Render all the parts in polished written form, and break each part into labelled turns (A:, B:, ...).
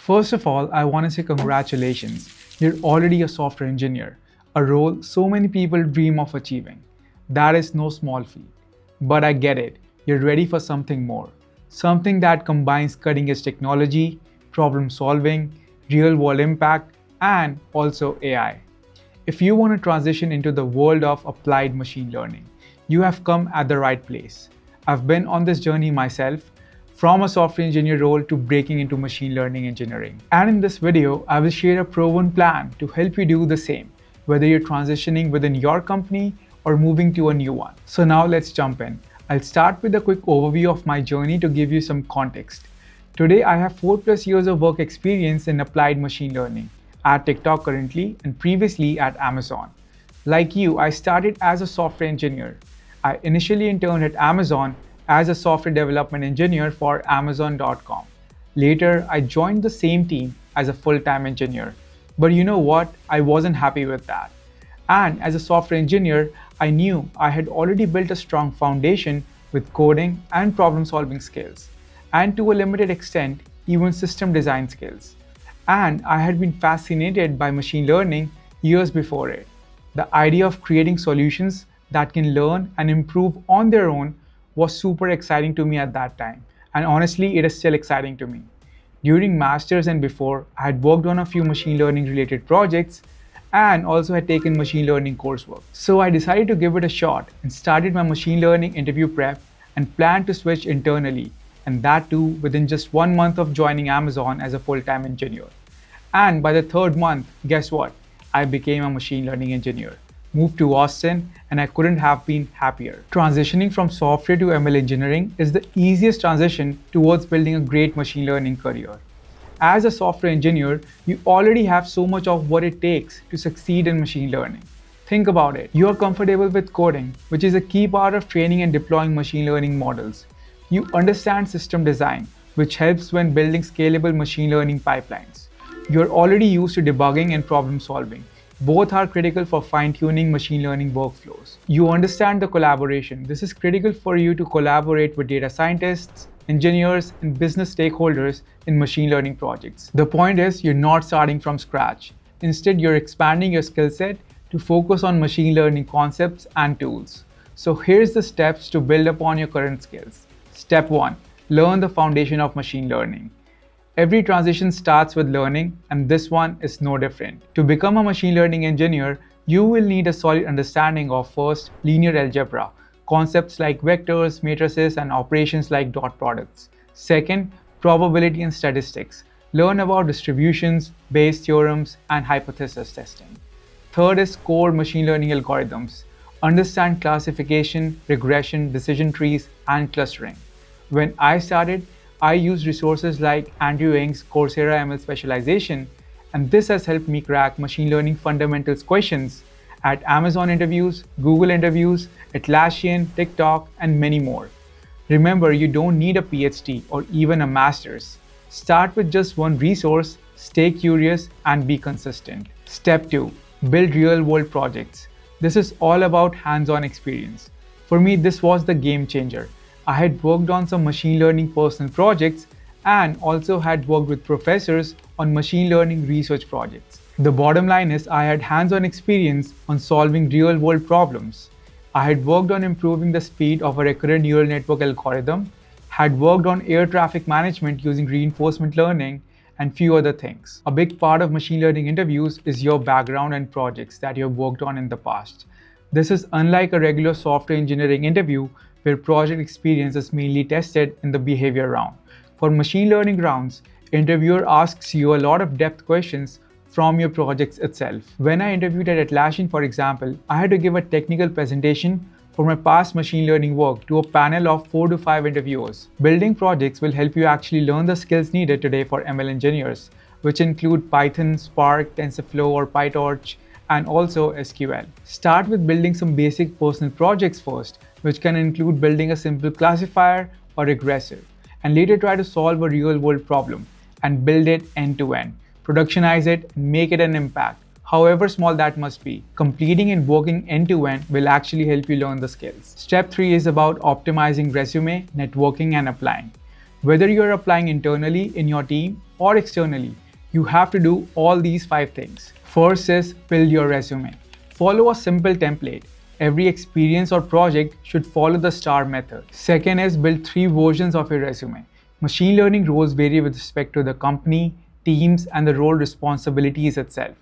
A: First of all, I want to say congratulations. You're already a software engineer, a role so many people dream of achieving. That is no small feat. But I get it, you're ready for something more. Something that combines cutting edge technology, problem solving, real world impact, and also AI. If you want to transition into the world of applied machine learning, you have come at the right place. I've been on this journey myself, from a software engineer role to breaking into machine learning engineering. And in this video, I will share a proven plan to help you do the same, whether you're transitioning within your company or moving to a new one. So now let's jump in. I'll start with a quick overview of my journey to give you some context. Today, I have 4+ years of work experience in applied machine learning at TikTok currently and previously at Amazon. Like you, I started as a software engineer. I initially interned at Amazon as a software development engineer for Amazon.com. Later, I joined the same team as a full-time engineer. But you know what? I wasn't happy with that. And as a software engineer, I knew I had already built a strong foundation with coding and problem-solving skills, and to a limited extent, even system design skills. And I had been fascinated by machine learning years before it. The idea of creating solutions that can learn and improve on their own was super exciting to me at that time. And honestly, it is still exciting to me. During masters and before, I had worked on a few machine learning related projects and also had taken machine learning coursework. So I decided to give it a shot and started my machine learning interview prep and planned to switch internally, and that too within just 1 month of joining Amazon as a full-time engineer. And by the 3rd month, guess what? I became a machine learning engineer, moved to Austin, and I couldn't have been happier. Transitioning from software to ML engineering is the easiest transition towards building a great machine learning career. As a software engineer, you already have so much of what it takes to succeed in machine learning. Think about it. You are comfortable with coding, which is a key part of training and deploying machine learning models. You understand system design, which helps when building scalable machine learning pipelines. You're already used to debugging and problem solving. Both are critical for fine-tuning machine learning workflows. You understand the collaboration. This is critical for you to collaborate with data scientists, engineers, and business stakeholders in machine learning projects. The point is, you're not starting from scratch. Instead, you're expanding your skill set to focus on machine learning concepts and tools. So here's the steps to build upon your current skills. Step 1. Learn the foundation of machine learning. Every transition starts with learning, and this one is no different. To become a machine learning engineer, you will need a solid understanding of first, linear algebra, concepts like vectors, matrices, and operations like dot products. Second, probability and statistics. Learn about distributions, Bayes theorems, and hypothesis testing. Third is core machine learning algorithms. Understand classification, regression, decision trees, and clustering. When I started, I used resources like Andrew Ng's Coursera ML specialization, and this has helped me crack machine learning fundamentals questions at Amazon interviews, Google interviews, Atlassian, TikTok, and many more. Remember, you don't need a PhD or even a master's. Start with just one resource, stay curious, and be consistent. Step 2. Build real-world projects. This is all about hands-on experience. For me, this was the game changer. I had worked on some machine learning personal projects and also had worked with professors on machine learning research projects. The bottom line is I had hands-on experience on solving real-world problems. I had worked on improving the speed of a recurrent neural network algorithm, had worked on air traffic management using reinforcement learning, and few other things. A big part of machine learning interviews is your background and projects that you have worked on in the past. This is unlike a regular software engineering interview where project experience is mainly tested in the behavior round. For machine learning rounds, interviewer asks you a lot of depth questions from your projects itself. When I interviewed at Atlassian, for example, I had to give a technical presentation for my past machine learning work to a panel of 4 to 5 interviewers. Building projects will help you actually learn the skills needed today for ML engineers, which include Python, Spark, TensorFlow, or PyTorch, and also SQL. Start with building some basic personal projects first, which can include building a simple classifier or regressor, and later try to solve a real-world problem and build it end-to-end. Productionize it and make it an impact, however small that must be. Completing and working end-to-end will actually help you learn the skills. Step 3 is about optimizing resume, networking, and applying. Whether you're applying internally in your team or externally, you have to do all these 5 things. First is build your resume. Follow a simple template. Every experience or project should follow the STAR method. Second is build 3 versions of your resume. Machine learning roles vary with respect to the company, teams, and the role responsibilities itself.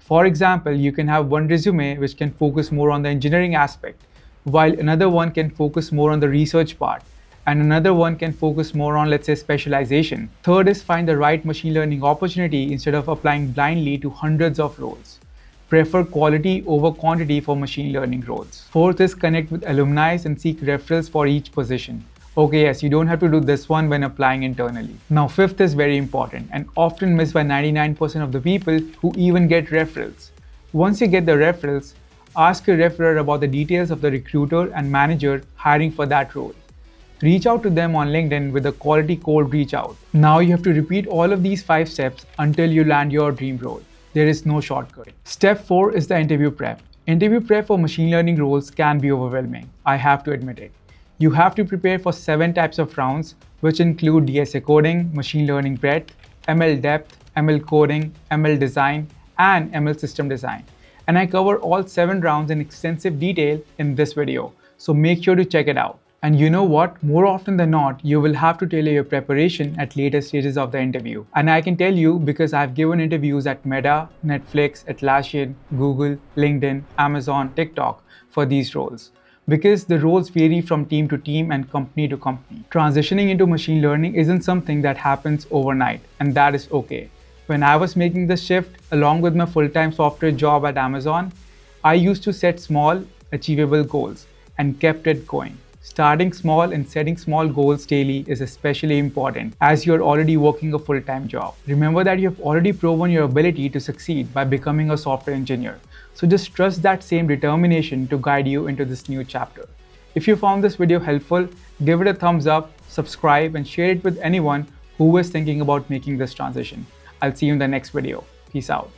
A: For example, you can have one resume which can focus more on the engineering aspect, while another one can focus more on the research part, and another one can focus more on, let's say, specialization. Third is find the right machine learning opportunity instead of applying blindly to hundreds of roles. Prefer quality over quantity for machine learning roles. Fourth is connect with alumni and seek referrals for each position. Okay, yes, you don't have to do this one when applying internally. Now, fifth is very important and often missed by 99% of the people who even get referrals. Once you get the referrals, ask your referrer about the details of the recruiter and manager hiring for that role. Reach out to them on LinkedIn with a quality cold reach out. Now you have to repeat all of these 5 steps until you land your dream role. There is no shortcut. Step 4 is the interview prep. Interview prep for machine learning roles can be overwhelming, I have to admit it. You have to prepare for 7 types of rounds, which include DSA coding, machine learning breadth, ML depth, ML coding, ML design, and ML system design. And I cover all 7 rounds in extensive detail in this video, so make sure to check it out. And you know what? More often than not, you will have to tailor your preparation at later stages of the interview. And I can tell you because I've given interviews at Meta, Netflix, Atlassian, Google, LinkedIn, Amazon, TikTok for these roles. Because the roles vary from team to team and company to company. Transitioning into machine learning isn't something that happens overnight, and that is okay. When I was making the shift, along with my full-time software job at Amazon, I used to set small, achievable goals and kept it going. Starting small and setting small goals daily is especially important as you're already working a full-time job. Remember that you have already proven your ability to succeed by becoming a software engineer. So just trust that same determination to guide you into this new chapter. If you found this video helpful, give it a thumbs up, subscribe, and share it with anyone who is thinking about making this transition. I'll see you in the next video. Peace out.